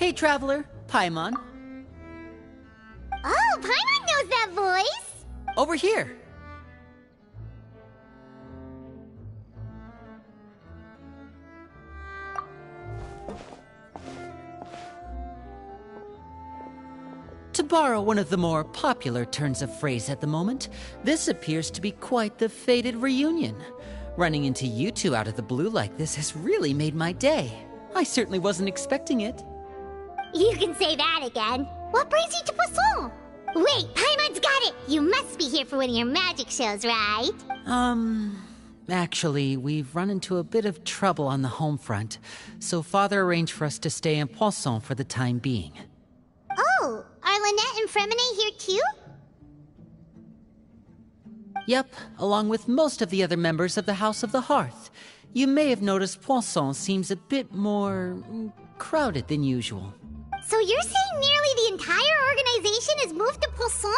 Hey, traveler, Paimon. Oh, Paimon knows that voice! Over here. To borrow one of the more popular turns of phrase at the moment, this appears to be quite the fated reunion. Running into you two out of the blue like this has really made my day. I certainly wasn't expecting it. You can say that again. What brings you to Poisson? Wait, Paimon's got it! You must be here for one of your magic shows, right? Actually, we've run into a bit of trouble on the home front, so Father arranged for us to stay in Poisson for the time being. Oh, are Lynette and Fremine here too? Yep, along with most of the other members of the House of the Hearth. You may have noticed Poisson seems a bit more crowded than usual. So you're saying nearly the entire organization has moved to Poisson?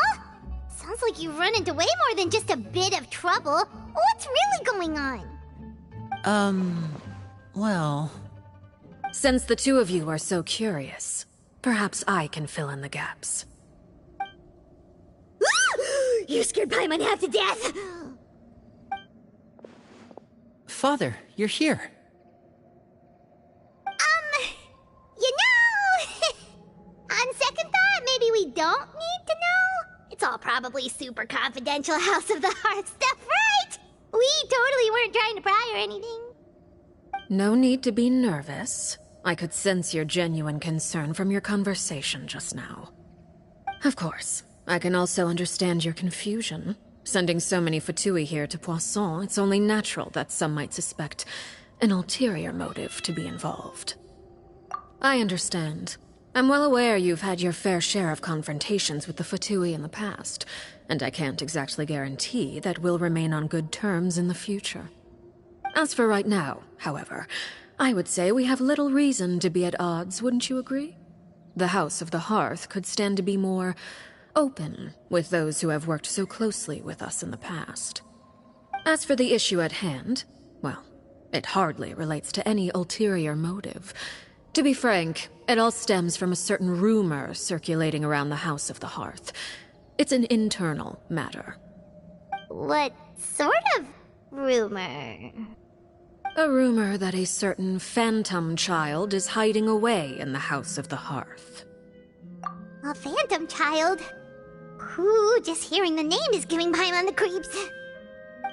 Sounds like you've run into way more than just a bit of trouble. What's really going on? Well... Since the two of you are so curious, perhaps I can fill in the gaps. You scared Paimon half to death! Father, you're here. You know... On second thought, maybe we don't need to know? It's all probably super confidential House of the Hearth stuff, right? We totally weren't trying to pry or anything. No need to be nervous. I could sense your genuine concern from your conversation just now. Of course, I can also understand your confusion. Sending so many Fatui here to Poisson, it's only natural that some might suspect an ulterior motive to be involved. I understand. I'm well aware you've had your fair share of confrontations with the Fatui in the past, and I can't exactly guarantee that we'll remain on good terms in the future. As for right now, however, I would say we have little reason to be at odds, wouldn't you agree? The House of the Hearth could stand to be more open with those who have worked so closely with us in the past. As for the issue at hand, well, it hardly relates to any ulterior motive. To be frank, it all stems from a certain rumor circulating around the House of the Hearth. It's an internal matter. What sort of rumor? A rumor that a certain phantom child is hiding away in the House of the Hearth. A phantom child? Ooh, just hearing the name is giving Paimon the creeps.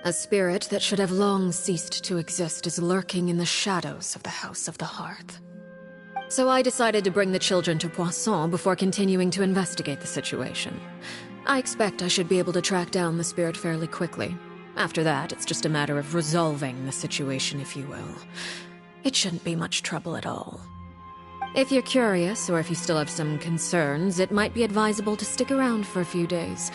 A spirit that should have long ceased to exist is lurking in the shadows of the House of the Hearth. So I decided to bring the children to Poisson before continuing to investigate the situation. I expect I should be able to track down the spirit fairly quickly. After that, it's just a matter of resolving the situation, if you will. It shouldn't be much trouble at all. If you're curious, or if you still have some concerns, it might be advisable to stick around for a few days.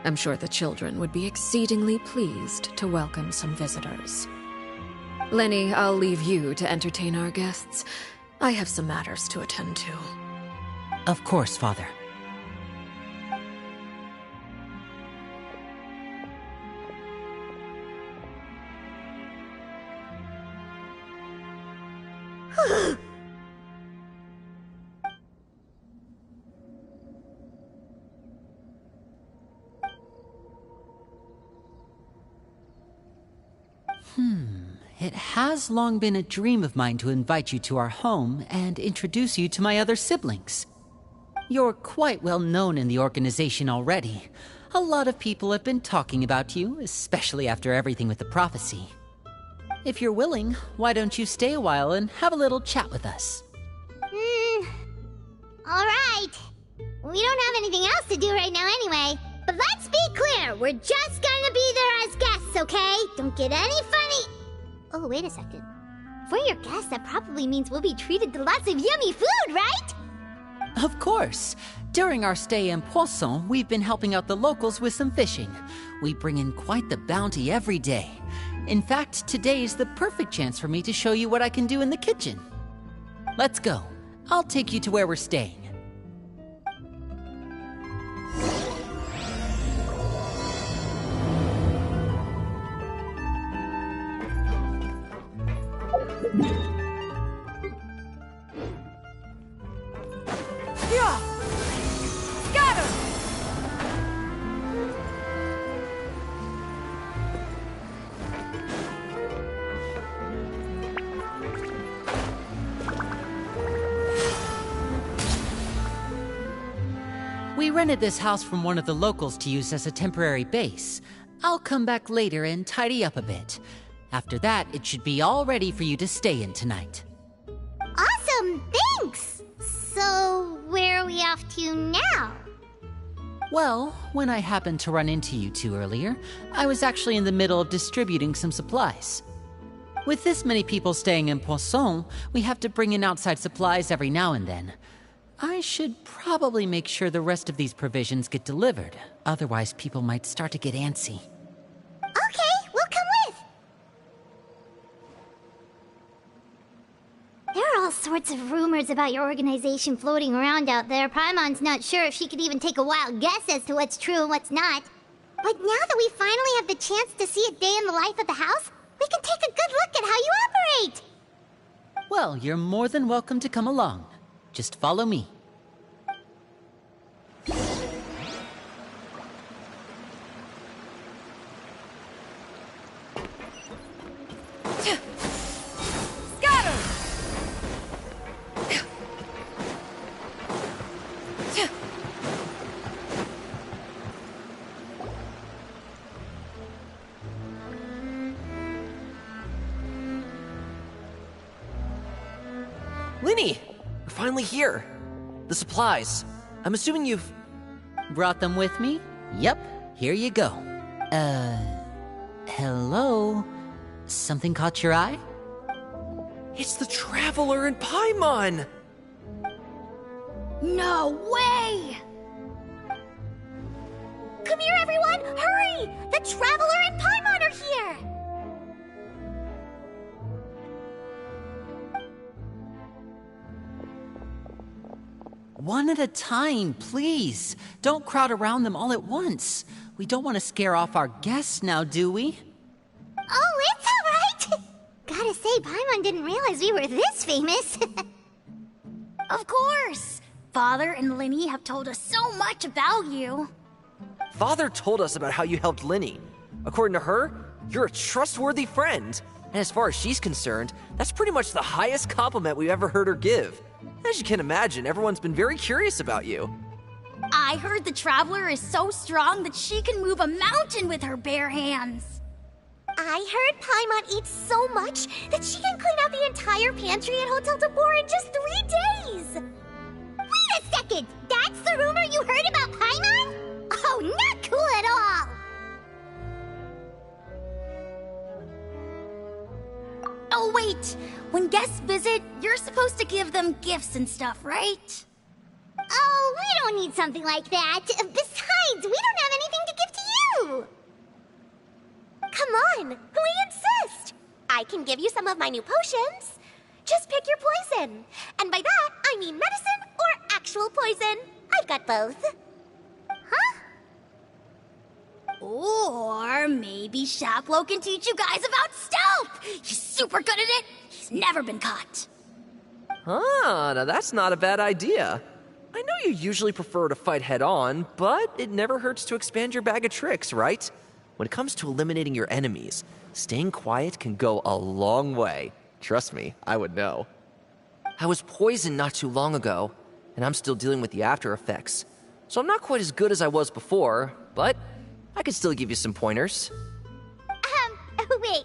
I'm sure the children would be exceedingly pleased to welcome some visitors. Lenny, I'll leave you to entertain our guests. I have some matters to attend to. Of course, Father. It has long been a dream of mine to invite you to our home and introduce you to my other siblings. You're quite well known in the organization already. A lot of people have been talking about you, especially after everything with the prophecy. If you're willing, why don't you stay a while and have a little chat with us? Alright. We don't have anything else to do right now anyway. But let's be clear, we're just gonna be there as guests, okay? Don't get any funny... Oh, wait a second. If we're your guests, that probably means we'll be treated to lots of yummy food, right? Of course. During our stay in Poisson, we've been helping out the locals with some fishing. We bring in quite the bounty every day. In fact, today's the perfect chance for me to show you what I can do in the kitchen. Let's go. I'll take you to where we're staying. We rented this house from one of the locals to use as a temporary base. I'll come back later and tidy up a bit. After that, it should be all ready for you to stay in tonight. Awesome, thanks! So, where are we off to now? Well, when I happened to run into you two earlier, I was actually in the middle of distributing some supplies. With this many people staying in Poisson, we have to bring in outside supplies every now and then. I should probably make sure the rest of these provisions get delivered, otherwise people might start to get antsy. Okay, we'll come with! There are all sorts of rumors about your organization floating around out there. Paimon's not sure if she could even take a wild guess as to what's true and what's not. But now that we finally have the chance to see a day in the life of the house, we can take a good look at how you operate! Well, you're more than welcome to come along. Just follow me. Linny! We're finally here. The supplies. I'm assuming you've... Brought them with me? Yep, here you go. Hello? Something caught your eye? It's the Traveler and Paimon! No way! Come here, everyone! Hurry! The Traveler and Paimon are here! One at a time, please. Don't crowd around them all at once. We don't want to scare off our guests now, do we? Oh, it's all right! Gotta say, Paimon didn't realize we were this famous. Of course! Father and Linny have told us so much about you. Father told us about how you helped Linny. According to her, you're a trustworthy friend. And as far as she's concerned, that's pretty much the highest compliment we've ever heard her give. As you can imagine, everyone's been very curious about you. I heard the Traveler is so strong that she can move a mountain with her bare hands. I heard Paimon eats so much that she can clean out the entire pantry at Hotel de Boer in just 3 days! Wait a second! That's the rumor you heard about Paimon? Oh, not cool at all! Oh, wait! When guests visit, you're supposed to give them gifts and stuff, right? Oh, we don't need something like that. Besides, we don't have anything to give to you! Come on, we insist! I can give you some of my new potions. Just pick your poison. And by that, I mean medicine or actual poison. I've got both. Huh? Or maybe Shaplo can teach you guys about stealth! He's super good at it! He's never been caught. Ah, now that's not a bad idea. I know you usually prefer to fight head-on, but it never hurts to expand your bag of tricks, right? When it comes to eliminating your enemies, staying quiet can go a long way. Trust me, I would know. I was poisoned not too long ago, and I'm still dealing with the after effects. So I'm not quite as good as I was before, but I can still give you some pointers. Wait,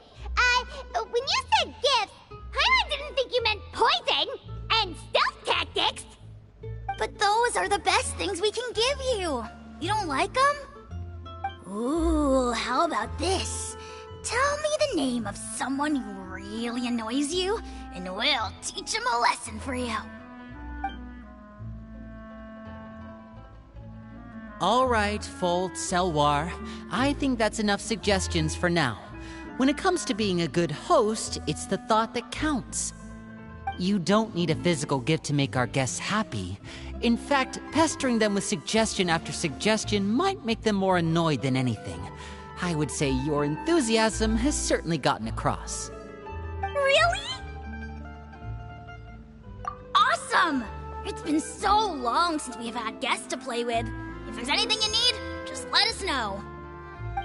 when you said gifts, Paimon didn't think you meant poison and stealth tactics. But those are the best things we can give you. You don't like them? Ooh, how about this? Tell me the name of someone who really annoys you, and we'll teach him a lesson for you. All right, Fold, Selwar. I think that's enough suggestions for now. When it comes to being a good host, it's the thought that counts. You don't need a physical gift to make our guests happy. In fact, pestering them with suggestion after suggestion might make them more annoyed than anything. I would say your enthusiasm has certainly gotten across. Really? Awesome! It's been so long since we've had guests to play with. If there's anything you need, just let us know.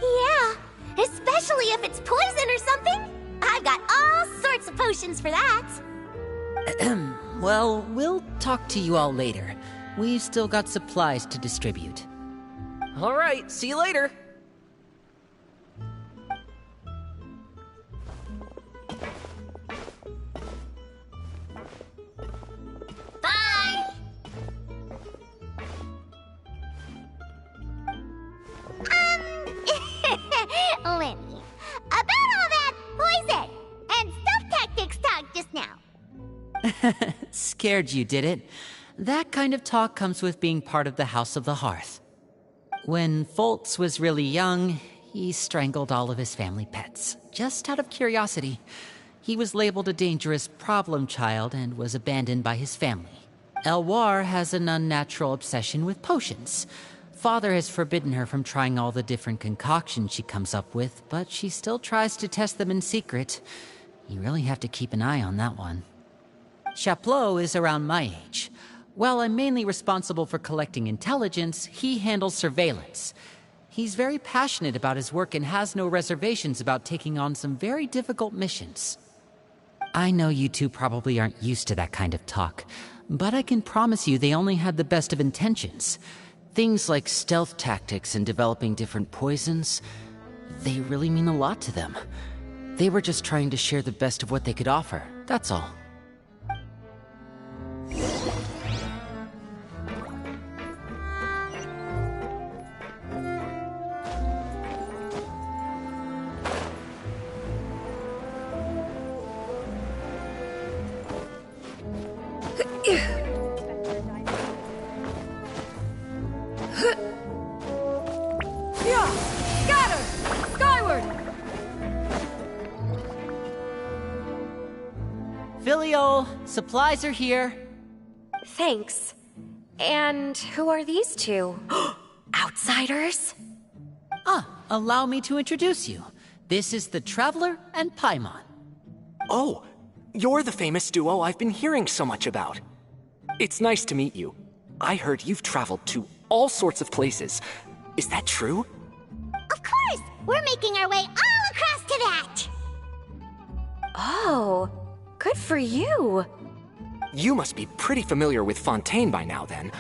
Yeah, especially if it's poison or something. I've got all sorts of potions for that. Well, we'll talk to you all later. We've still got supplies to distribute. All right, see you later. Bye! Lenny, about all that poison and stuff tactics talk just now. Scared you, did it? That kind of talk comes with being part of the House of the Hearth. When Foltz was really young, he strangled all of his family pets, just out of curiosity. He was labeled a dangerous problem child and was abandoned by his family. Elwar has an unnatural obsession with potions. Father has forbidden her from trying all the different concoctions she comes up with, but she still tries to test them in secret. You really have to keep an eye on that one. Chaplot is around my age. While I'm mainly responsible for collecting intelligence, he handles surveillance. He's very passionate about his work and has no reservations about taking on some very difficult missions. I know you two probably aren't used to that kind of talk, but I can promise you they only had the best of intentions. Things like stealth tactics and developing different poisons, they really mean a lot to them. They were just trying to share the best of what they could offer, that's all. Filial, supplies are here. Thanks. And who are these two? Outsiders? Allow me to introduce you. This is the Traveler and Paimon. Oh, you're the famous duo I've been hearing so much about. It's nice to meet you. I heard you've traveled to all sorts of places. Is that true? Of course! We're making our way all across to that! Oh, good for you. You must be pretty familiar with Fontaine by now, then.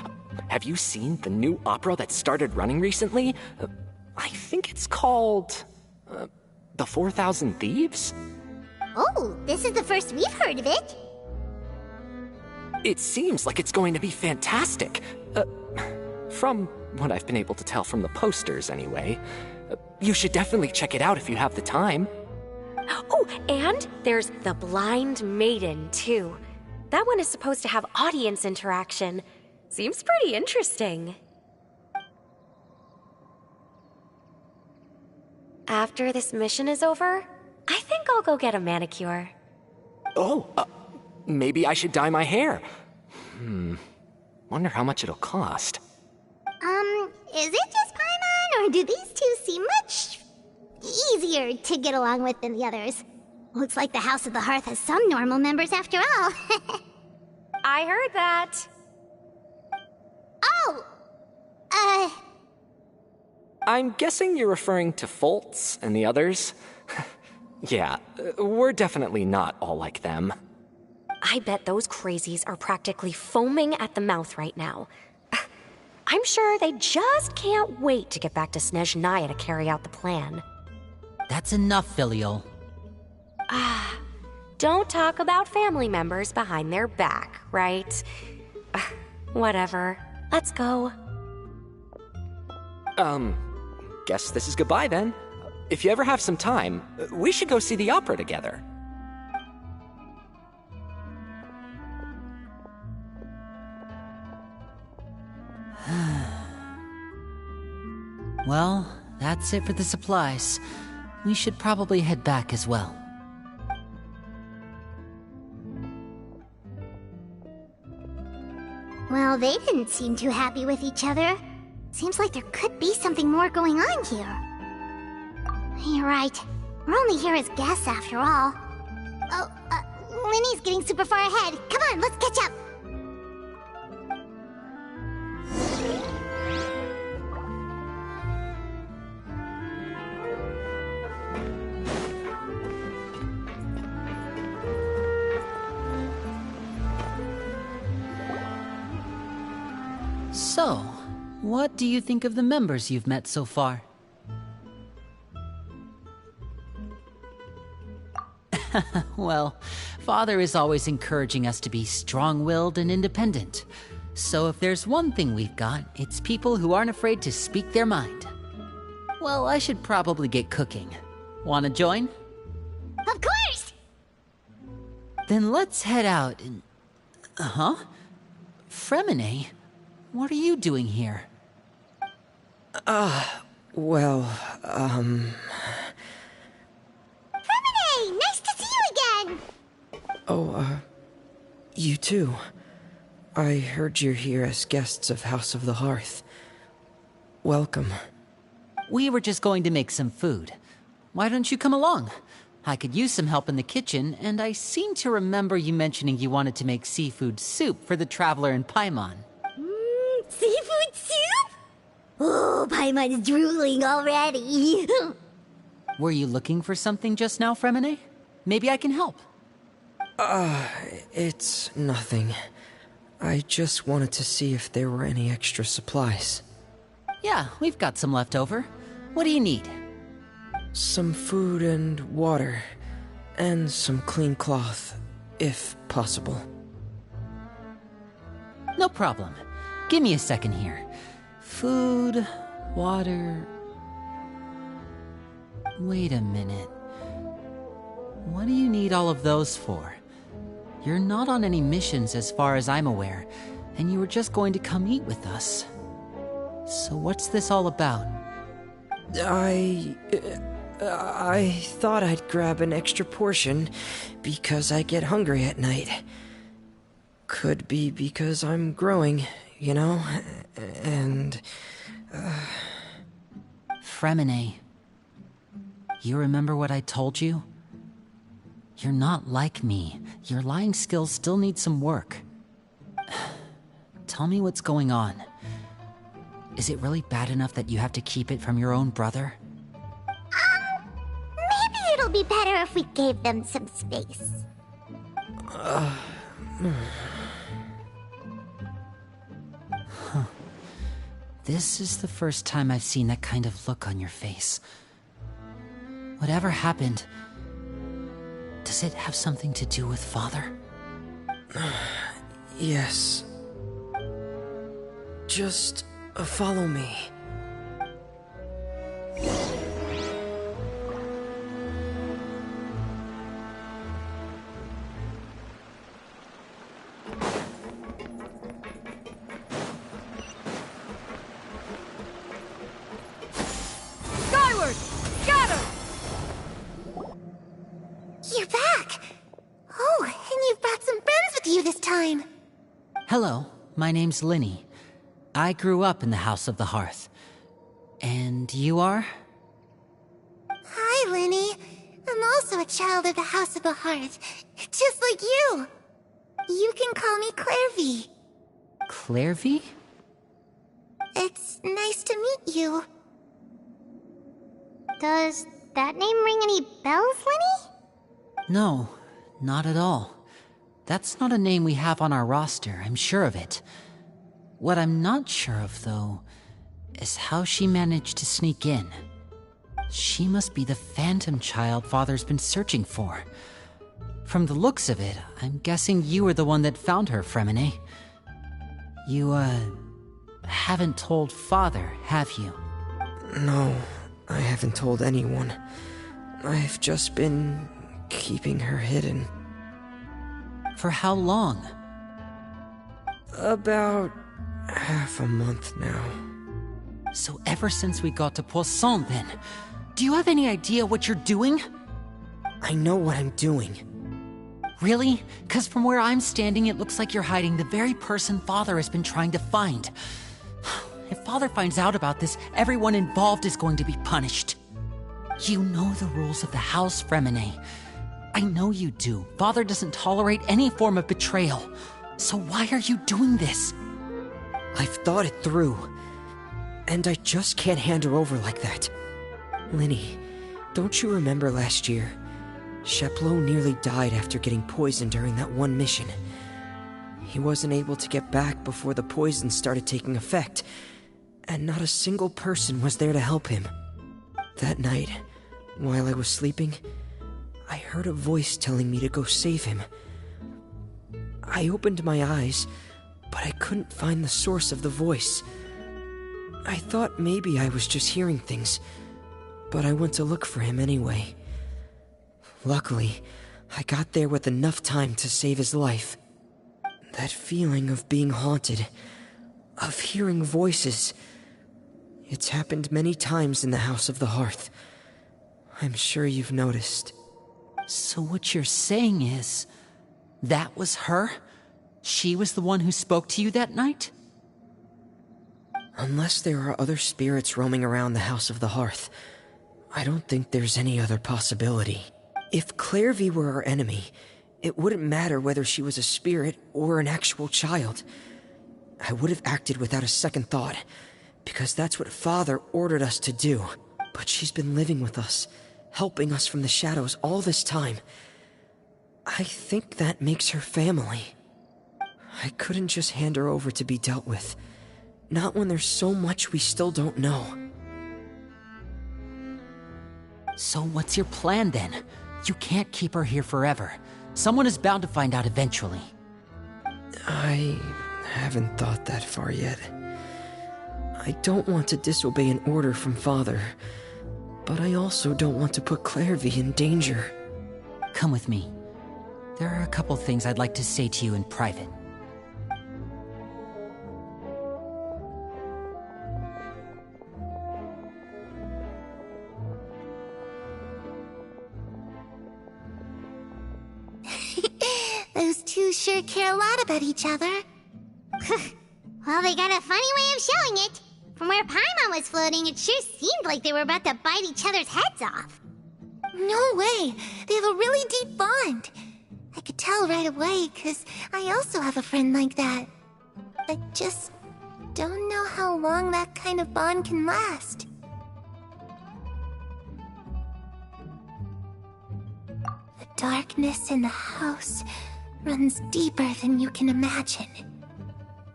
Have you seen the new opera that started running recently? I think it's called... The 4,000 Thieves? Oh, this is the first we've heard of it. It seems like it's going to be fantastic. From what I've been able to tell from the posters, anyway. You should definitely check it out if you have the time. Oh, and there's The Blind Maiden, too. That one is supposed to have audience interaction. Seems pretty interesting. After this mission is over, I think I'll go get a manicure. Oh, maybe I should dye my hair. Wonder how much it'll cost. Is it just Paimon, or do these two seem much easier to get along with than the others? Looks like the House of the Hearth has some normal members after all. I heard that. Oh! I'm guessing you're referring to Foltz and the others? Yeah, we're definitely not all like them. I bet those crazies are practically foaming at the mouth right now. I'm sure they just can't wait to get back to Snezhnaya to carry out the plan. That's enough, Filial. Don't talk about family members behind their back, right? Whatever. Let's go. Guess this is goodbye then. If you ever have some time, we should go see the opera together. Well, that's it for the supplies. We should probably head back as well. Well, they didn't seem too happy with each other. Seems like there could be something more going on here. You're right. We're only here as guests after all. Oh, Linny's getting super far ahead. Come on, let's catch up. So, what do you think of the members you've met so far? Well, Father is always encouraging us to be strong-willed and independent. So if there's one thing we've got, it's people who aren't afraid to speak their mind. Well, I should probably get cooking. Wanna join? Of course! Then let's head out and... Huh? Fremine? What are you doing here? Well, Fremine! Nice to see you again! you too. I heard you're here as guests of House of the Hearth. Welcome. We were just going to make some food. Why don't you come along? I could use some help in the kitchen, and I seem to remember you mentioning you wanted to make seafood soup for the traveler in Paimon. Seafood soup? Oh, Paimon is drooling already. Were you looking for something just now, Fremine? Maybe I can help. It's nothing. I just wanted to see if there were any extra supplies. Yeah, we've got some left over. What do you need? Some food and water, and some clean cloth, if possible. No problem. Give me a second here. Food, water... Wait a minute. What do you need all of those for? You're not on any missions as far as I'm aware, and you were just going to come eat with us. So what's this all about? I thought I'd grab an extra portion because I get hungry at night. Could be because I'm growing, you know, and... Fremine, you remember what I told you? You're not like me. Your lying skills still need some work. Tell me what's going on. Is it really bad enough that you have to keep it from your own brother? Maybe it'll be better if we gave them some space. This is the first time I've seen that kind of look on your face. Whatever happened, does it have something to do with Father? Yes. Just follow me. Skyward! Scatter! You're back! Oh, and you've brought some friends with you this time. Hello, my name's Linny. I grew up in the House of the Hearth. And you are? Hi, Linny. I'm also a child of the House of the Hearth, just like you. You can call me Clairvy. Clairvy? It's nice to meet you. Does that name ring any bells, Linny? No, not at all. That's not a name we have on our roster, I'm sure of it. What I'm not sure of, though, is how she managed to sneak in. She must be the phantom child Father's been searching for. From the looks of it, I'm guessing you were the one that found her, Fremine. You, haven't told Father, have you? No, I haven't told anyone. I've just been keeping her hidden. For how long? About half a month now. So ever since we got to Poisson, then, do you have any idea what you're doing? I know what I'm doing. Really? 'Cause from where I'm standing, it looks like you're hiding the very person Father has been trying to find. If Father finds out about this, everyone involved is going to be punished. You know the rules of the house, Fremine. I know you do. Father doesn't tolerate any form of betrayal. So why are you doing this? I've thought it through. And I just can't hand her over like that. Linny, don't you remember last year? Sheplo nearly died after getting poisoned during that one mission. He wasn't able to get back before the poison started taking effect, and not a single person was there to help him. That night, while I was sleeping, I heard a voice telling me to go save him. I opened my eyes, but I couldn't find the source of the voice. I thought maybe I was just hearing things, but I went to look for him anyway. Luckily, I got there with enough time to save his life. That feeling of being haunted, of hearing voices, it's happened many times in the House of the Hearth. I'm sure you've noticed. So what you're saying is, that was her? She was the one who spoke to you that night? Unless there are other spirits roaming around the House of the Hearth, I don't think there's any other possibility. If Clairvy were our enemy, it wouldn't matter whether she was a spirit or an actual child. I would have acted without a second thought, because that's what Father ordered us to do. But she's been living with us, helping us from the shadows all this time. I think that makes her family. I couldn't just hand her over to be dealt with. Not when there's so much we still don't know. So what's your plan then? You can't keep her here forever. Someone is bound to find out eventually. I haven't thought that far yet. I don't want to disobey an order from Father, but I also don't want to put Clairvy in danger. Come with me. There are a couple things I'd like to say to you in private. Those two sure care a lot about each other. Well, they got a funny way of showing it. From where Paimon was floating, it sure seemed like they were about to bite each other's heads off. No way! They have a really deep bond. I could tell right away, because I also have a friend like that. I just don't know how long that kind of bond can last. The darkness in the house runs deeper than you can imagine.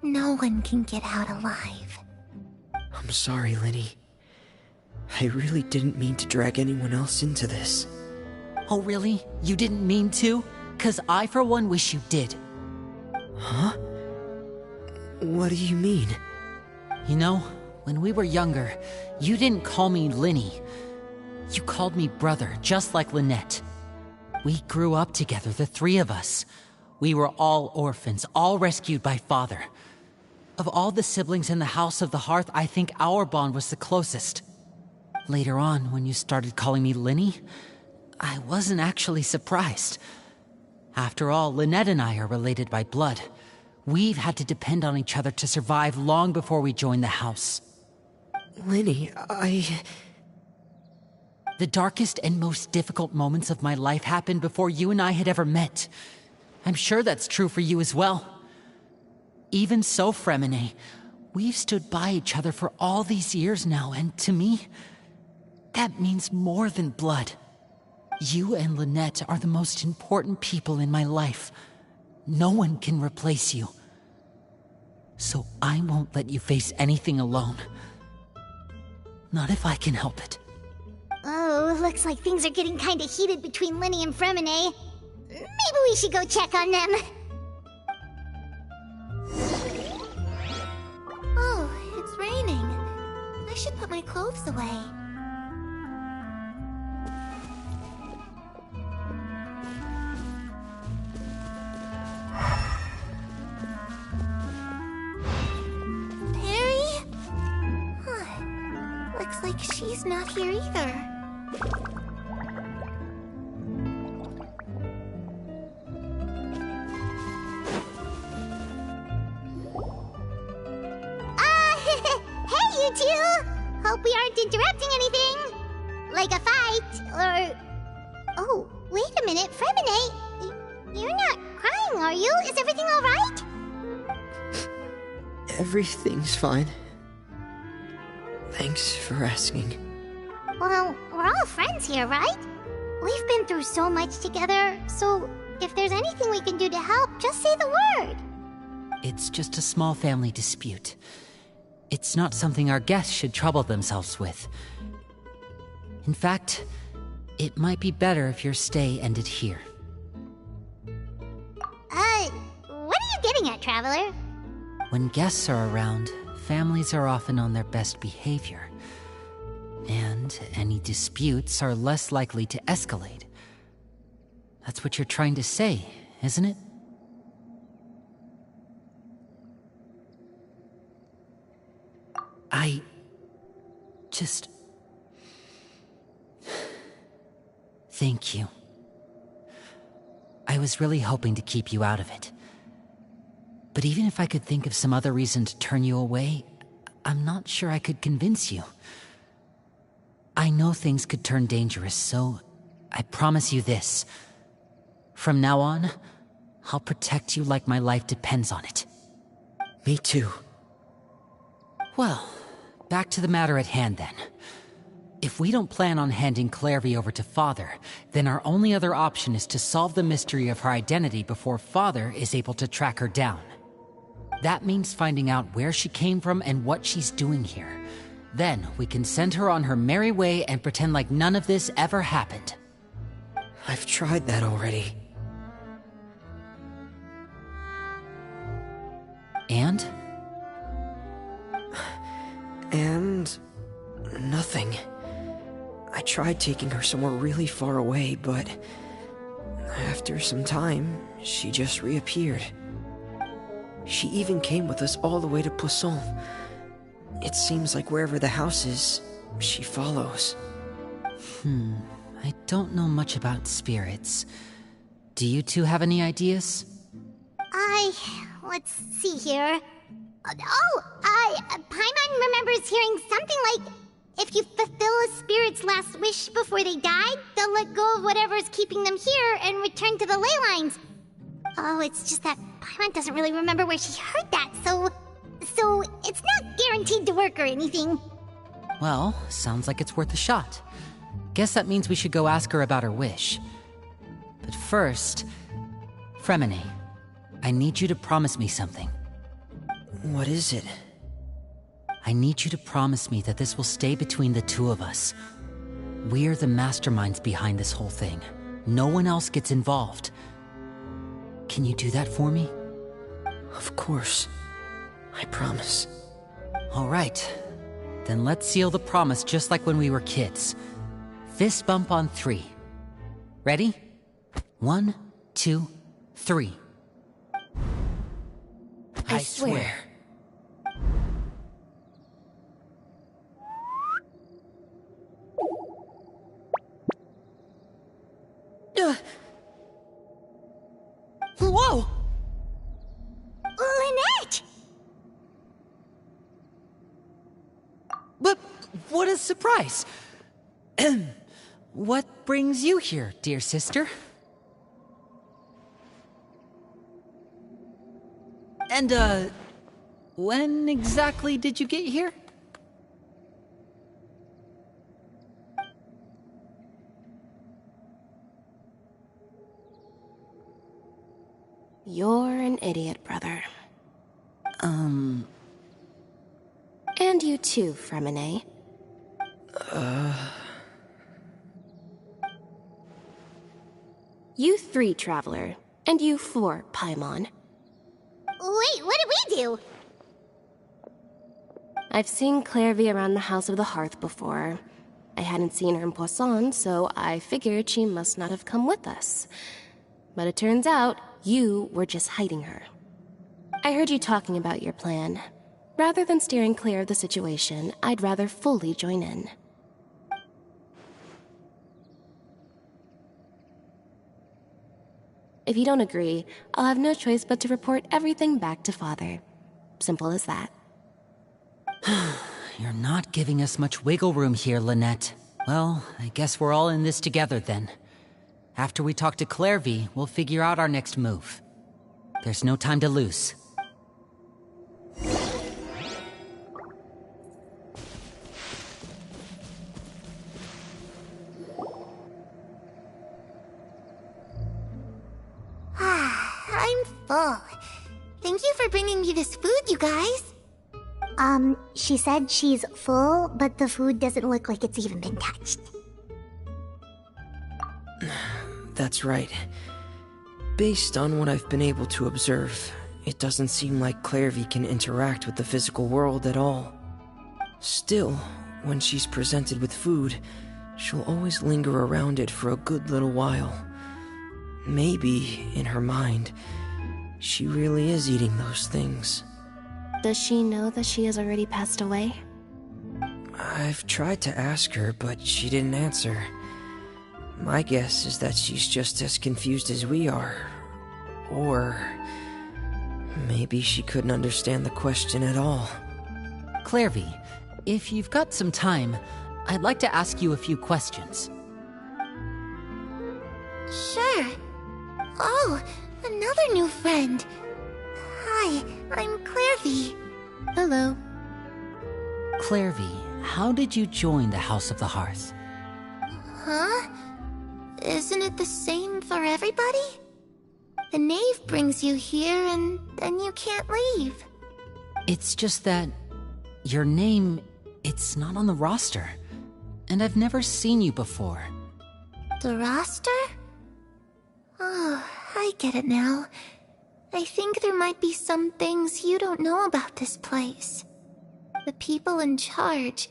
No one can get out alive. I'm sorry, Linny. I really didn't mean to drag anyone else into this. Oh really? You didn't mean to? 'Cause I for one wish you did. Huh? What do you mean? You know, when we were younger, you didn't call me Linny. You called me brother, just like Lynette. We grew up together, the three of us. We were all orphans, all rescued by Father. Of all the siblings in the House of the Hearth, I think our bond was the closest. Later on, when you started calling me Linny, I wasn't actually surprised. After all, Lynette and I are related by blood. We've had to depend on each other to survive long before we joined the house. Linny, The darkest and most difficult moments of my life happened before you and I had ever met. I'm sure that's true for you as well. Even so, Fremine, we've stood by each other for all these years now, and to me, that means more than blood. You and Lynette are the most important people in my life. No one can replace you. So I won't let you face anything alone. Not if I can help it. Oh, looks like things are getting kinda heated between Linny and Fremine. Maybe we should go check on them. Oh, it's raining. I should put my clothes away. Perry? Huh. Looks like she's not here either. Hey, you two! Hope we aren't interrupting anything. Like a fight, or... Oh, wait a minute, Fremine. You're not crying, are you? Is everything alright? Everything's fine. Thanks for asking. Well, we're all friends here, right? We've been through so much together, so if there's anything we can do to help, just say the word. It's just a small family dispute. It's not something our guests should trouble themselves with. In fact, it might be better if your stay ended here. What are you getting at, Traveler? When guests are around, families are often on their best behavior. And any disputes are less likely to escalate. That's what you're trying to say, isn't it? I just... Thank you. I was really hoping to keep you out of it. But even if I could think of some other reason to turn you away, I'm not sure I could convince you. I know things could turn dangerous, so I promise you this. From now on, I'll protect you like my life depends on it. Me too. Well, back to the matter at hand then. If we don't plan on handing Clairvy over to Father, then our only other option is to solve the mystery of her identity before Father is able to track her down. That means finding out where she came from and what she's doing here. Then we can send her on her merry way and pretend like none of this ever happened. I've tried that already. And? And... nothing. I tried taking her somewhere really far away, but... after some time, she just reappeared. She even came with us all the way to Poisson. It seems like wherever the house is, she follows. I don't know much about spirits. Do you two have any ideas? Let's see here. Paimon remembers hearing something like, if you fulfill a spirit's last wish before they die, they'll let go of whatever's keeping them here and return to the ley lines. Oh, it's just that Paimon doesn't really remember where she heard that, so it's not guaranteed to work or anything. Well, sounds like it's worth a shot. Guess that means we should go ask her about her wish. But first, Fremine, I need you to promise me something. What is it? I need you to promise me that this will stay between the two of us. We're the masterminds behind this whole thing. No one else gets involved. Can you do that for me? Of course. I promise. All right. Then let's seal the promise just like when we were kids. Fist bump on 3. Ready? 1, 2, 3. I swear. Whoa! Lynette! But what a surprise! What brings you here, dear sister? And, when exactly did you get here? You're an idiot, brother. And you too, Fremine. You 3, Traveler. And you 4, Paimon. Wait, what did we do? I've seen Clairvy around the House of the Hearth before. I hadn't seen her in Poisson, so I figured she must not have come with us. But it turns out, you were just hiding her. I heard you talking about your plan. Rather than steering clear of the situation, I'd rather fully join in. If you don't agree, I'll have no choice but to report everything back to Father. Simple as that. You're not giving us much wiggle room here, Lynette. Well, I guess we're all in this together then. After we talk to Clairvy, we'll figure out our next move. There's no time to lose. I'm full. Thank you for bringing me this food, you guys. She said she's full, but the food doesn't look like it's even been touched. That's right. Based on what I've been able to observe, it doesn't seem like Clairvy can interact with the physical world at all. Still, when she's presented with food, she'll always linger around it for a good little while. Maybe, in her mind, she really is eating those things. Does she know that she has already passed away? I've tried to ask her, but she didn't answer. My guess is that she's just as confused as we are. Or maybe she couldn't understand the question at all. Clairvy, if you've got some time, I'd like to ask you a few questions. Sure. Oh, another new friend. Hi, I'm Clairvy. Hello. Clairvy, how did you join the House of the Hearth? Huh? Isn't it the same for everybody? The knave brings you here and then you can't leave. It's just that your name, it's not on the roster. And I've never seen you before. The roster? Oh, I get it now. I think there might be some things you don't know about this place. The people in charge,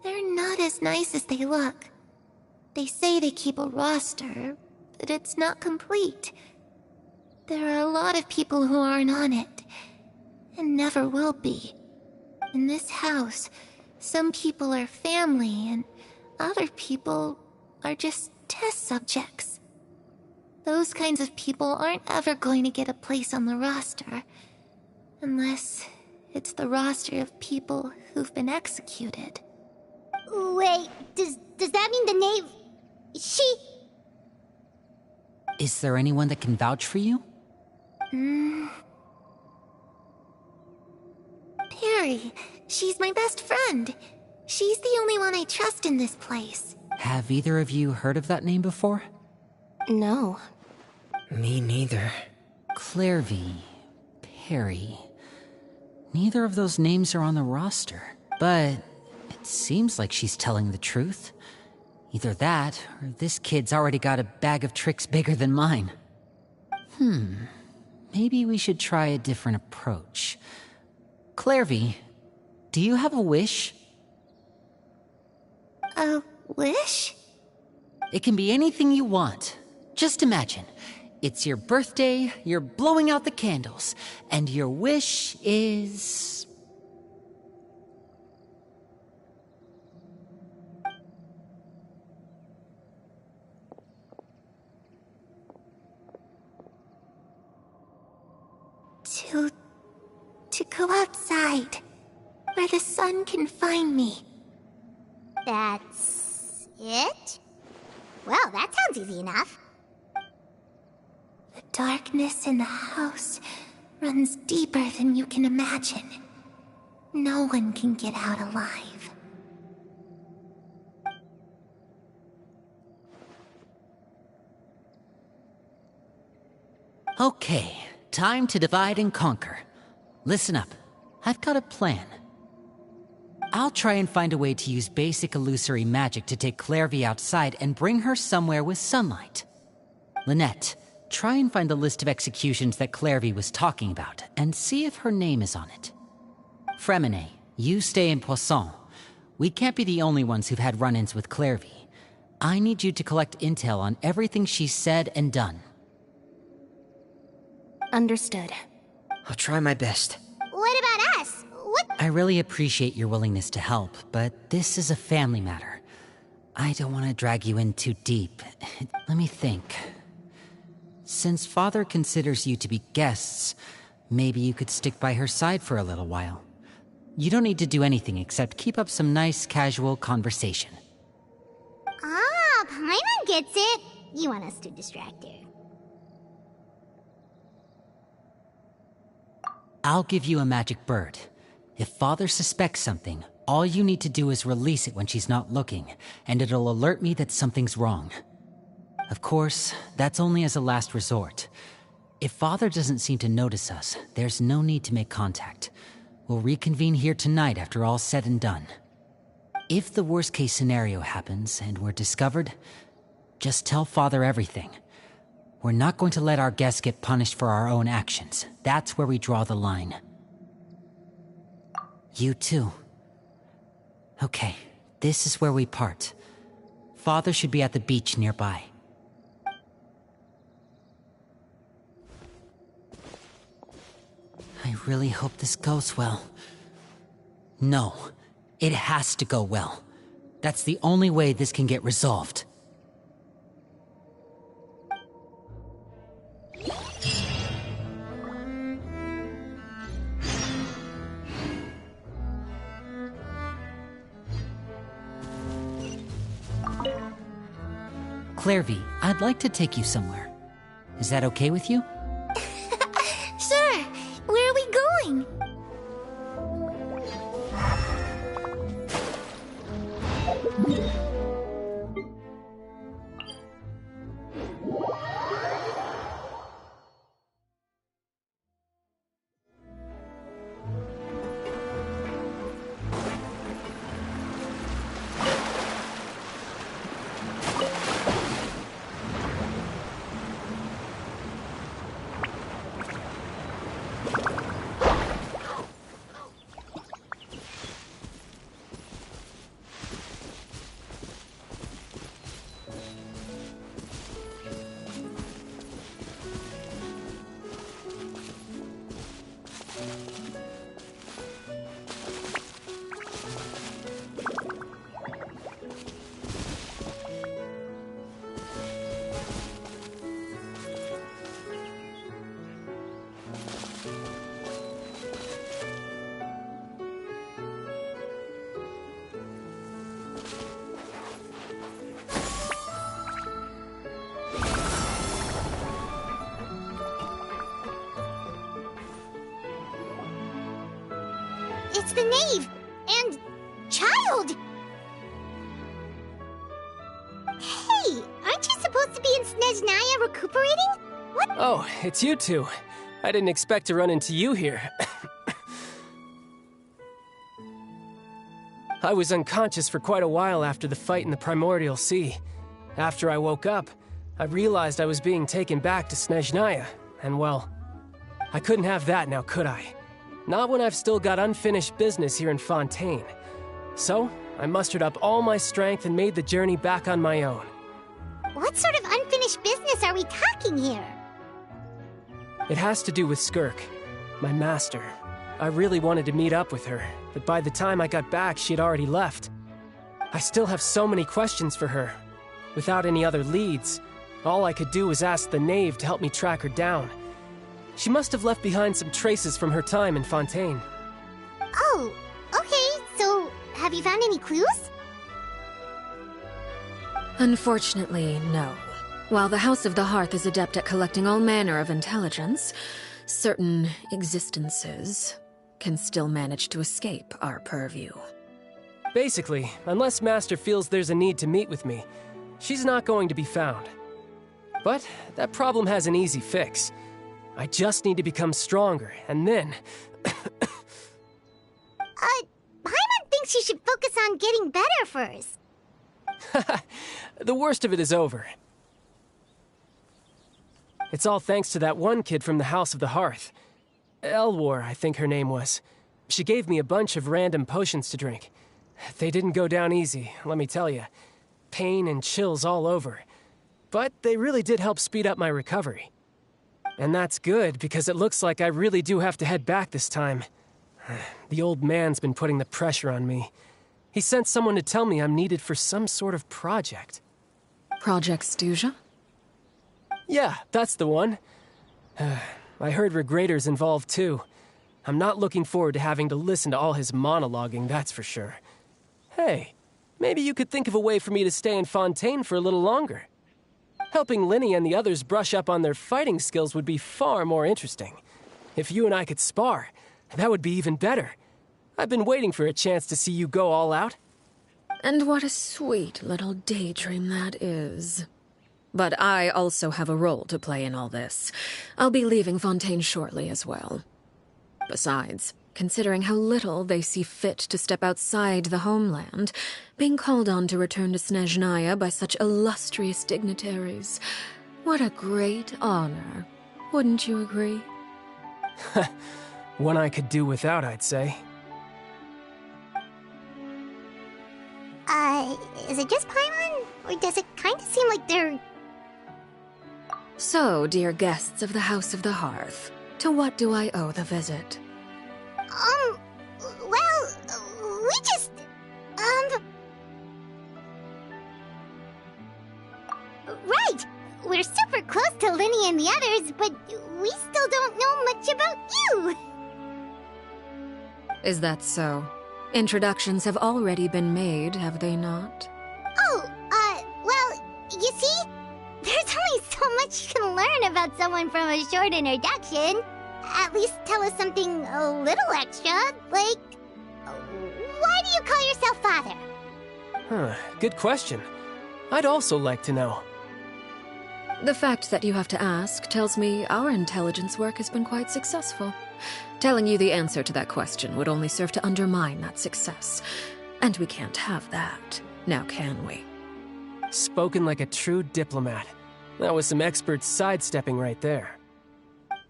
they're not as nice as they look. They say they keep a roster, but it's not complete. There are a lot of people who aren't on it, and never will be. In this house, some people are family, and other people are just test subjects. Those kinds of people aren't ever going to get a place on the roster, unless it's the roster of people who've been executed. Wait, does that mean the knave... She... Is there anyone that can vouch for you? Perry. She's my best friend. She's the only one I trust in this place. Have either of you heard of that name before? No. Me neither. Clairvy, Perry. Neither of those names are on the roster, but it seems like she's telling the truth. Either that, or this kid's already got a bag of tricks bigger than mine. Maybe we should try a different approach. Clairvy, do you have a wish? A wish? It can be anything you want. Just imagine. It's your birthday, you're blowing out the candles, and your wish is... To go outside, where the sun can find me. That's... it? Well, that sounds easy enough. The darkness in the house runs deeper than you can imagine. No one can get out alive. Okay, time to divide and conquer. Listen up, I've got a plan. I'll try and find a way to use basic illusory magic to take Clairvy outside and bring her somewhere with sunlight. Lynette, try and find the list of executions that Clairvy was talking about, and see if her name is on it. Fremine, you stay in Poisson. We can't be the only ones who've had run-ins with Clairvy. I need you to collect intel on everything she's said and done. Understood. I'll try my best. What about us? What? I really appreciate your willingness to help, but this is a family matter. I don't want to drag you in too deep. Let me think. Since Father considers you to be guests, maybe you could stick by her side for a little while. You don't need to do anything except keep up some nice, casual conversation. Ah, Paimon gets it. You want us to distract her. I'll give you a magic bird. If Father suspects something, all you need to do is release it when she's not looking, and it'll alert me that something's wrong. Of course, that's only as a last resort. If Father doesn't seem to notice us, there's no need to make contact. We'll reconvene here tonight after all's said and done. If the worst case scenario happens and we're discovered, just tell Father everything. We're not going to let our guests get punished for our own actions. That's where we draw the line. You too. Okay, this is where we part. Father should be at the beach nearby. I really hope this goes well. No, it has to go well. That's the only way this can get resolved. Clairvy, I'd like to take you somewhere. Is that okay with you? Sure. Where are we going? It's the knave! And... child! Hey, aren't you supposed to be in Snezhnaya recuperating? What? Oh, it's you two. I didn't expect to run into you here. I was unconscious for quite a while after the fight in the Primordial Sea. After I woke up, I realized I was being taken back to Snezhnaya, and well, I couldn't have that now, could I? Not when I've still got unfinished business here in Fontaine. So, I mustered up all my strength and made the journey back on my own. What sort of unfinished business are we talking here? It has to do with Skirk, my master. I really wanted to meet up with her, but by the time I got back, she had already left. I still have so many questions for her. Without any other leads, all I could do was ask the knave to help me track her down. She must have left behind some traces from her time in Fontaine. Oh, okay, so have you found any clues? Unfortunately, no. While the House of the Hearth is adept at collecting all manner of intelligence, certain existences can still manage to escape our purview. Basically, unless Master feels there's a need to meet with me, she's not going to be found. But that problem has an easy fix. I just need to become stronger, and then... Paimon thinks you should focus on getting better first. The worst of it is over. It's all thanks to that one kid from the House of the Hearth. Elwar, I think her name was. She gave me a bunch of random potions to drink. They didn't go down easy, let me tell you. Pain and chills all over. But they really did help speed up my recovery. And that's good, because it looks like I really do have to head back this time. The old man's been putting the pressure on me. He sent someone to tell me I'm needed for some sort of project. Project Stuja? Yeah, that's the one. I heard Regrader's involved too. I'm not looking forward to having to listen to all his monologuing, that's for sure. Hey, maybe you could think of a way for me to stay in Fontaine for a little longer. Helping Linny and the others brush up on their fighting skills would be far more interesting. If you and I could spar, that would be even better. I've been waiting for a chance to see you go all out. And what a sweet little daydream that is. But I also have a role to play in all this. I'll be leaving Fontaine shortly as well. Besides, considering how little they see fit to step outside the homeland, being called on to return to Snezhnaya by such illustrious dignitaries, what a great honor. Wouldn't you agree? One I could do without, I'd say. Is it just Paimon? Or does it kind of seem like they're... So, dear guests of the House of the Hearth, to what do I owe the visit? Well, we just... Right! We're super close to Linny and the others, but we still don't know much about you! Is that so? Introductions have already been made, have they not? Oh, well, you see, there's only so much you can learn about someone from a short introduction. At least tell us something a little extra, like, why do you call yourself father? Huh, good question. I'd also like to know. The fact that you have to ask tells me our intelligence work has been quite successful. Telling you the answer to that question would only serve to undermine that success. And we can't have that, now can we? Spoken like a true diplomat. That was some expert sidestepping right there.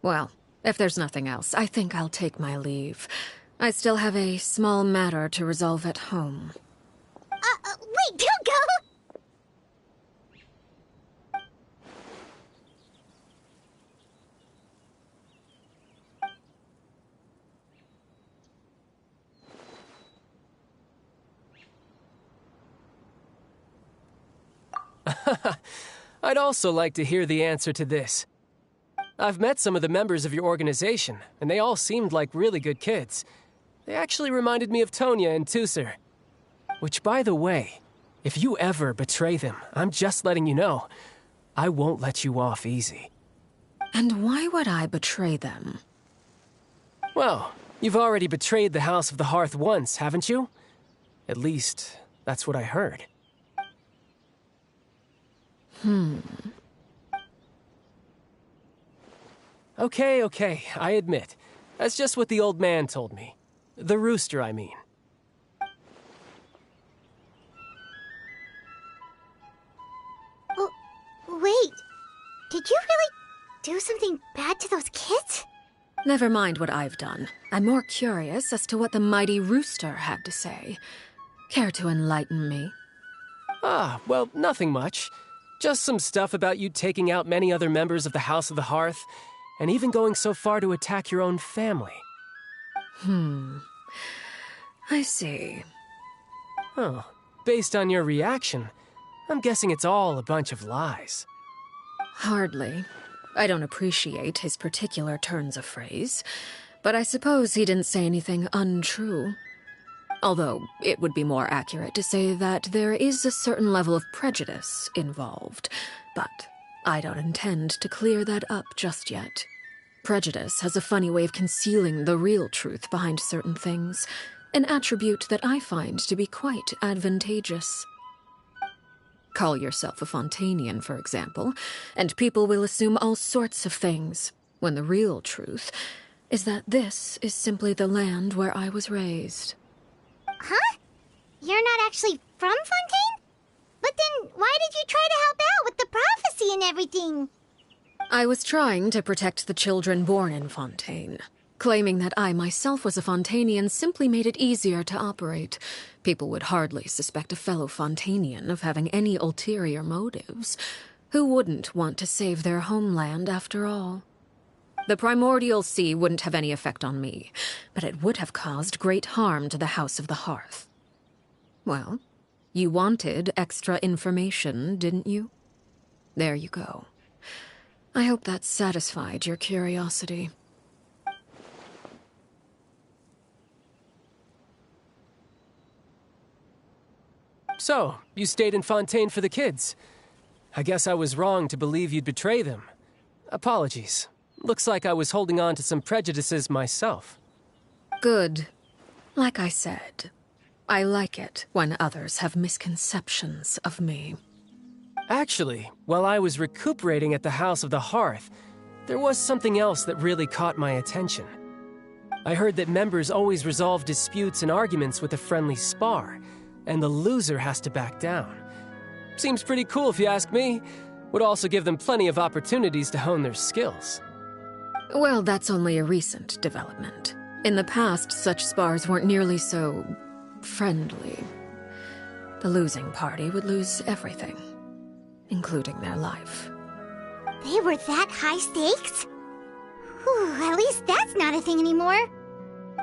Well, if there's nothing else, I think I'll take my leave. I still have a small matter to resolve at home. Wait, don't go! I'd also like to hear the answer to this. I've met some of the members of your organization, and they all seemed like really good kids. They actually reminded me of Tonya and Tusser. Which, by the way, if you ever betray them, I'm just letting you know, I won't let you off easy. And why would I betray them? Well, you've already betrayed the House of the Hearth once, haven't you? At least, that's what I heard. Okay, I admit. That's just what the old man told me. The rooster, I mean. Oh, wait. Did you really do something bad to those kids? Never mind what I've done. I'm more curious as to what the mighty rooster had to say. Care to enlighten me? Ah, well, nothing much. Just some stuff about you taking out many other members of the House of the Hearth, and even going so far to attack your own family. I see. Oh, based on your reaction, I'm guessing it's all a bunch of lies. Hardly. I don't appreciate his particular turns of phrase, but I suppose he didn't say anything untrue. Although, it would be more accurate to say that there is a certain level of prejudice involved, but I don't intend to clear that up just yet. Prejudice has a funny way of concealing the real truth behind certain things, an attribute that I find to be quite advantageous. Call yourself a Fontainian, for example, and people will assume all sorts of things, when the real truth is that this is simply the land where I was raised. Huh? You're not actually from Fontaine? But then why did you try to help out with the prophecy and everything? I was trying to protect the children born in Fontaine. Claiming that I myself was a Fontainian simply made it easier to operate. People would hardly suspect a fellow Fontainian of having any ulterior motives. Who wouldn't want to save their homeland, after all? The primordial sea wouldn't have any effect on me, but it would have caused great harm to the House of the Hearth. Well, you wanted extra information, didn't you? There you go. I hope that satisfied your curiosity. So, you stayed in Fontaine for the kids. I guess I was wrong to believe you'd betray them. Apologies. Looks like I was holding on to some prejudices myself. Good. Like I said, I like it when others have misconceptions of me. Actually, while I was recuperating at the House of the Hearth, there was something else that really caught my attention. I heard that members always resolve disputes and arguments with a friendly spar, and the loser has to back down. Seems pretty cool if you ask me. Would also give them plenty of opportunities to hone their skills. Well, that's only a recent development. In the past, such spars weren't nearly so friendly. The losing party would lose everything, including their life. They were that high stakes? Whew, at least that's not a thing anymore.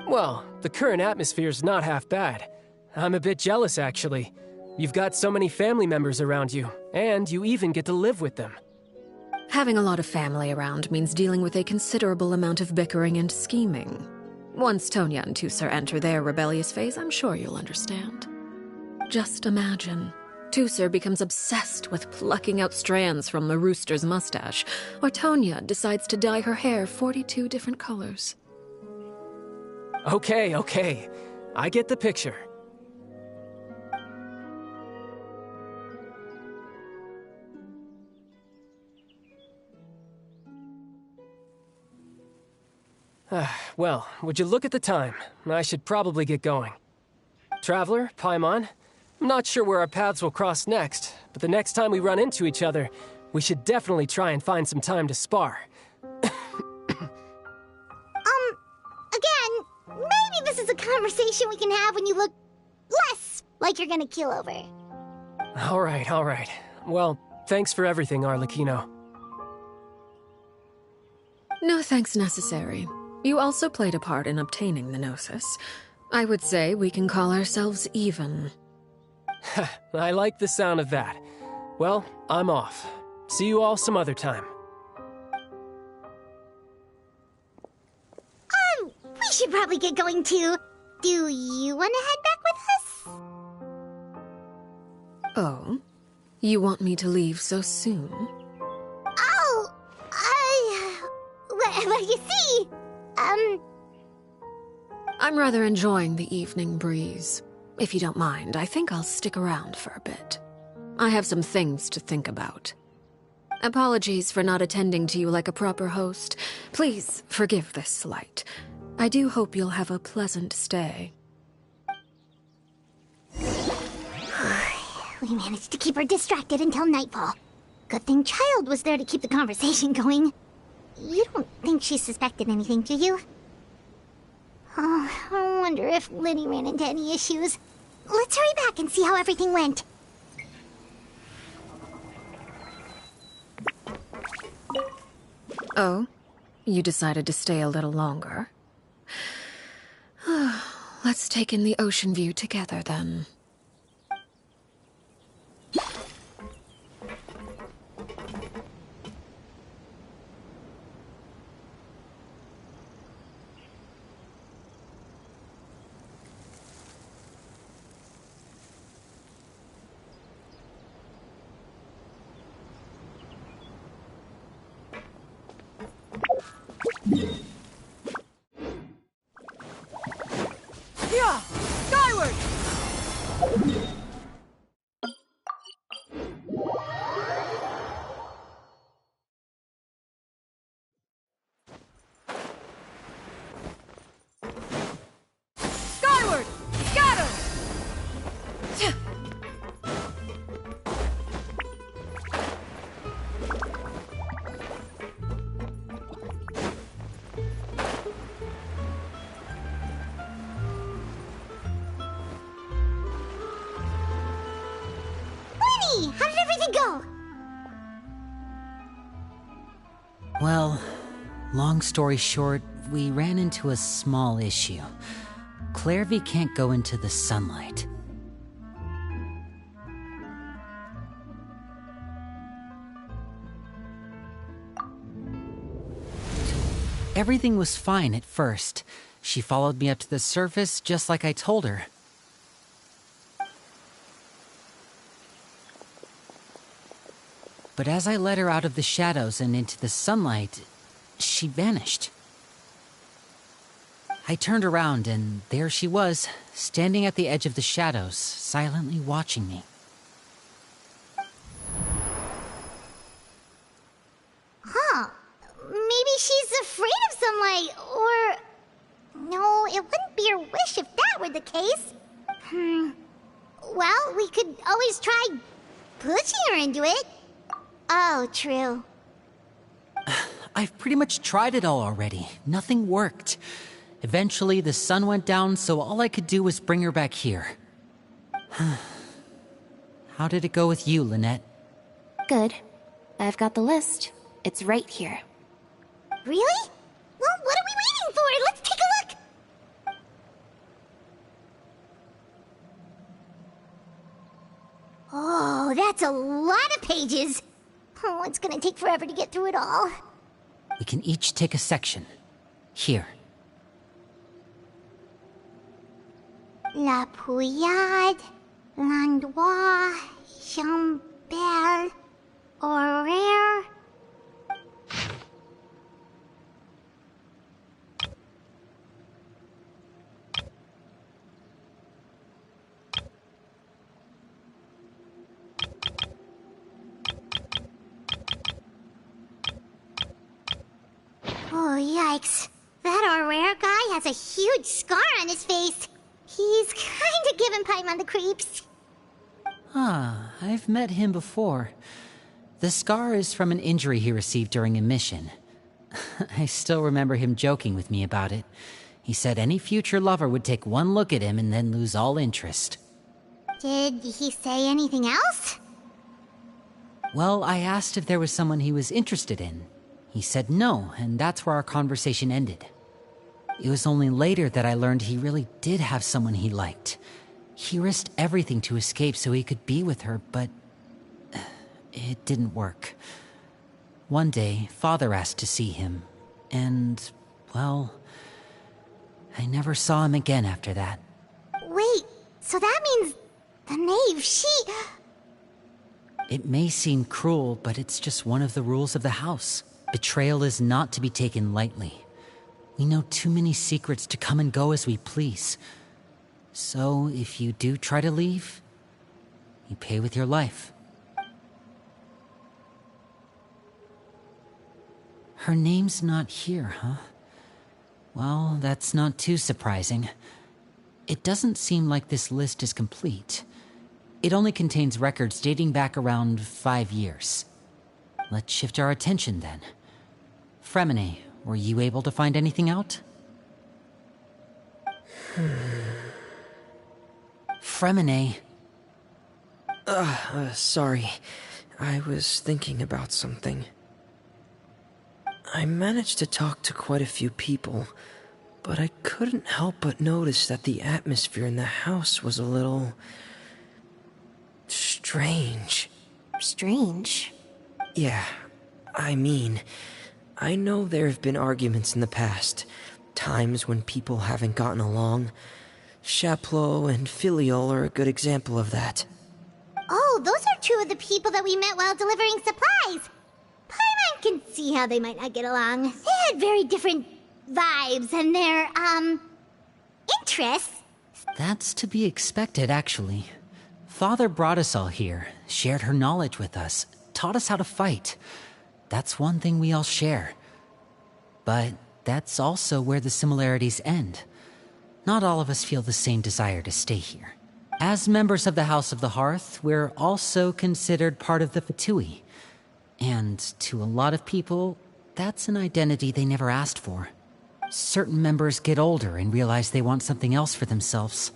Well, the current atmosphere's not half bad. I'm a bit jealous, actually. You've got so many family members around you, and you even get to live with them. Having a lot of family around means dealing with a considerable amount of bickering and scheming. Once Tonya and Tusser enter their rebellious phase, I'm sure you'll understand. Just imagine. Tusser becomes obsessed with plucking out strands from the rooster's mustache, or Tonya decides to dye her hair 42 different colors. Okay. I get the picture. Well, would you look at the time? I should probably get going. Traveler, Paimon, I'm not sure where our paths will cross next, but the next time we run into each other, we should definitely try and find some time to spar. Again, maybe this is a conversation we can have when you look less like you're gonna keel over. All right. Well, thanks for everything, Arlecchino. No thanks necessary. You also played a part in obtaining the Gnosis. I would say we can call ourselves even. I like the sound of that. Well, I'm off. See you all some other time. We should probably get going too. Do you want to head back with us? Oh? You want me to leave so soon? Oh, well, you see, I'm rather enjoying the evening breeze. If you don't mind, I think I'll stick around for a bit. I have some things to think about. Apologies for not attending to you like a proper host. Please forgive this slight. I do hope you'll have a pleasant stay. We managed to keep her distracted until nightfall. Good thing Child was there to keep the conversation going. You don't think she suspected anything, do you? Oh, I wonder if Liddy ran into any issues. Let's hurry back and see how everything went. Oh? You decided to stay a little longer? Let's take in the ocean view together, then. Yeah! Skyward! Skyward! Scatter! Liddy, how did everything go? Well, long story short, we ran into a small issue. Clairvy can't go into the sunlight. Everything was fine at first. She followed me up to the surface just like I told her. But as I led her out of the shadows and into the sunlight, she vanished. I turned around and there she was, standing at the edge of the shadows, silently watching me. it wouldn't be your wish if that were the case. Well, we could always try pushing her into it. Oh, true. I've pretty much tried it all already. Nothing worked. Eventually, the sun went down, so all I could do was bring her back here. How did it go with you, Lynette? Good. I've got the list. It's right here. Really? Well, what are we waiting for? Let's take a look! Oh, that's a lot of pages. Oh, it's gonna take forever to get through it all. We can each take a section. Here. La Pouillade, L'Endroit, Chambel, Horaire. Oh, yikes. That Horaire guy has a huge scar on his face. He's kinda giving Paimon the creeps. Ah, I've met him before. The scar is from an injury he received during a mission. I still remember him joking with me about it. He said any future lover would take one look at him and then lose all interest. Did he say anything else? Well, I asked if there was someone he was interested in. He said no, and that's where our conversation ended. It was only later that I learned he really did have someone he liked. He risked everything to escape so he could be with her, but it didn't work. One day, Father asked to see him, and, well, I never saw him again after that. Wait, so that means the knave, It may seem cruel, but it's just one of the rules of the house. Betrayal is not to be taken lightly. We know too many secrets to come and go as we please. So, if you do try to leave, you pay with your life. Her name's not here, huh? Well, that's not too surprising. It doesn't seem like this list is complete. It only contains records dating back around 5 years. Let's shift our attention then. Fremine, were you able to find anything out? Fremine. Sorry. I was thinking about something. I managed to talk to quite a few people, but I couldn't help but notice that the atmosphere in the house was a little... strange. Strange? Yeah, I mean, I know there have been arguments in the past, times when people haven't gotten along. Chaplot and Filiol are a good example of that. Oh, those are two of the people that we met while delivering supplies. Paimon can see how they might not get along. They had very different vibes and their, interests. That's to be expected, actually. Father brought us all here, shared her knowledge with us, taught us how to fight. That's one thing we all share. But that's also where the similarities end. Not all of us feel the same desire to stay here. As members of the House of the Hearth, we're also considered part of the Fatui. And to a lot of people, that's an identity they never asked for. Certain members get older and realize they want something else for themselves.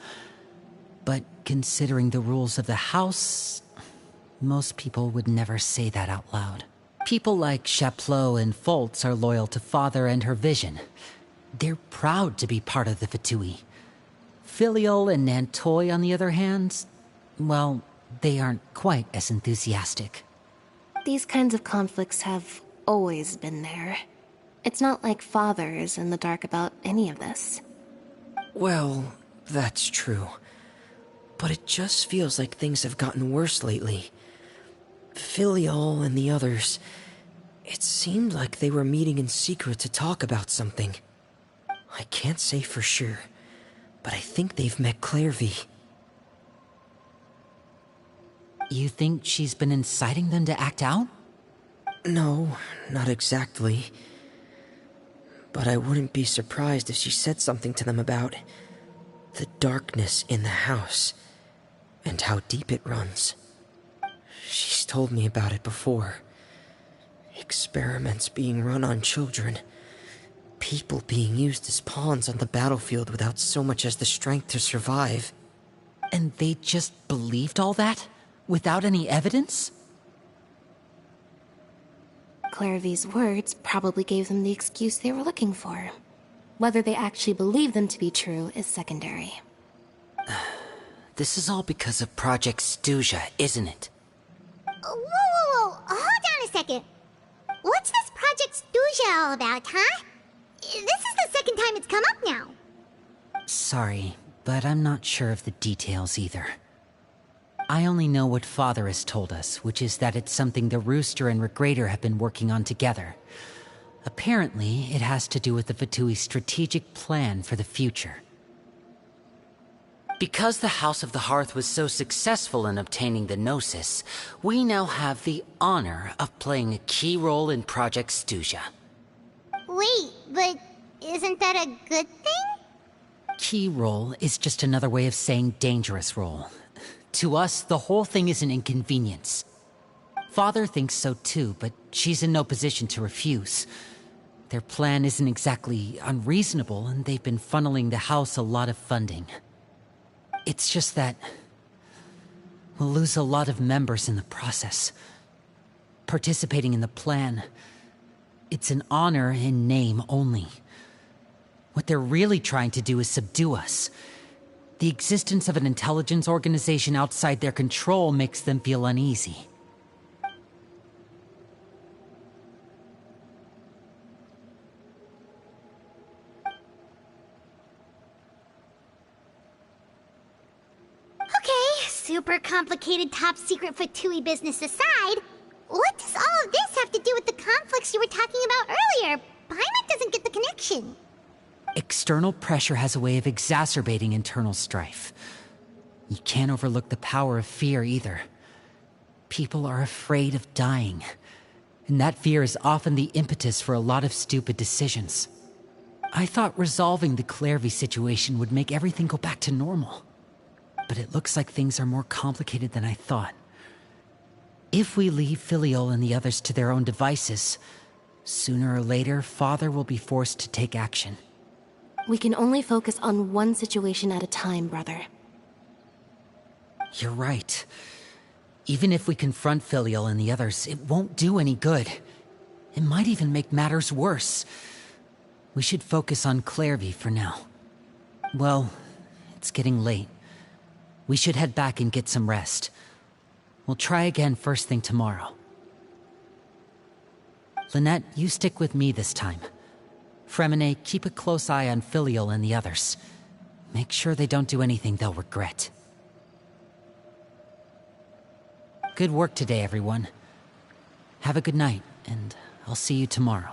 But considering the rules of the house, most people would never say that out loud. People like Chaplot and Foltz are loyal to Father and her vision. They're proud to be part of the Fatui. Filiol and Nantoy, on the other hand, well, they aren't quite as enthusiastic. These kinds of conflicts have always been there. It's not like Father is in the dark about any of this. Well, that's true. But it just feels like things have gotten worse lately. Filiol and the others, it seemed like they were meeting in secret to talk about something. I can't say for sure, but I think they've met Clairvy. You think she's been inciting them to act out? No, not exactly. But I wouldn't be surprised if she said something to them about the darkness in the house and how deep it runs. She's told me about it before. Experiments being run on children. People being used as pawns on the battlefield without so much as the strength to survive. And they just believed all that? Without any evidence? Clairvy's words probably gave them the excuse they were looking for. Whether they actually believe them to be true is secondary. This is all because of Project Stuja, isn't it? Whoa. Hold on a second. What's this Project Stuja all about, huh? This is the second time it's come up now. Sorry, but I'm not sure of the details either. I only know what Father has told us, which is that it's something the Rooster and Regrader have been working on together. Apparently, it has to do with the Fatui's strategic plan for the future. Because the House of the Hearth was so successful in obtaining the Gnosis, we now have the honor of playing a key role in Project Stuja. Wait, but isn't that a good thing? Key role is just another way of saying dangerous role. To us, the whole thing is an inconvenience. Father thinks so too, but she's in no position to refuse. Their plan isn't exactly unreasonable, and they've been funneling the house a lot of funding. It's just that we'll lose a lot of members in the process. Participating in the plan, it's an honor in name only. What they're really trying to do is subdue us. The existence of an intelligence organization outside their control makes them feel uneasy. Okay, super complicated top secret Fatui business aside, what does all of this have to do with the conflicts you were talking about earlier? Paimon doesn't get the connection. External pressure has a way of exacerbating internal strife. You can't overlook the power of fear either. People are afraid of dying, and that fear is often the impetus for a lot of stupid decisions. I thought resolving the Clairvy situation would make everything go back to normal. But it looks like things are more complicated than I thought. If we leave Filiol and the others to their own devices, sooner or later, Father will be forced to take action. We can only focus on one situation at a time, brother. You're right. Even if we confront Filiol and the others, it won't do any good. It might even make matters worse. We should focus on Clairvy for now. Well, it's getting late. We should head back and get some rest. We'll try again first thing tomorrow. Lynette, you stick with me this time. Fremine, keep a close eye on Filiol and the others. Make sure they don't do anything they'll regret. Good work today, everyone. Have a good night, and I'll see you tomorrow.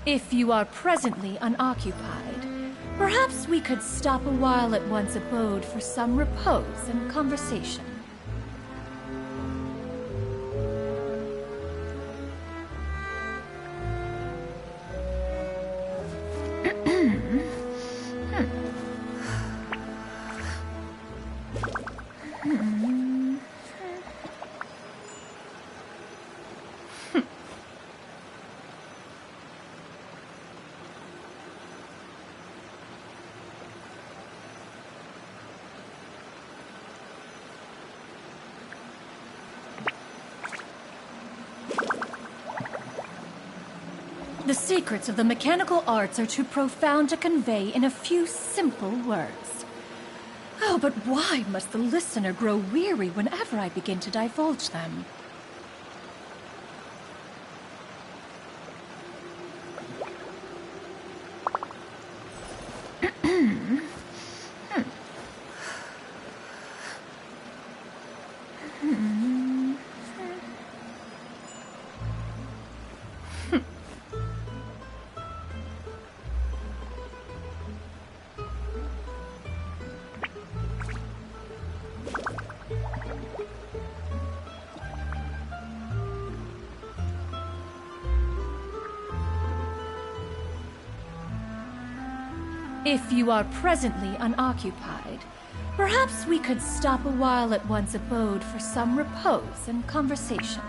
If you are presently unoccupied, perhaps we could stop a while at one's abode for some repose and conversation. The secrets of the mechanical arts are too profound to convey in a few simple words. Oh, but why must the listener grow weary whenever I begin to divulge them? If you are presently unoccupied, perhaps we could stop a while at one's abode for some repose and conversation.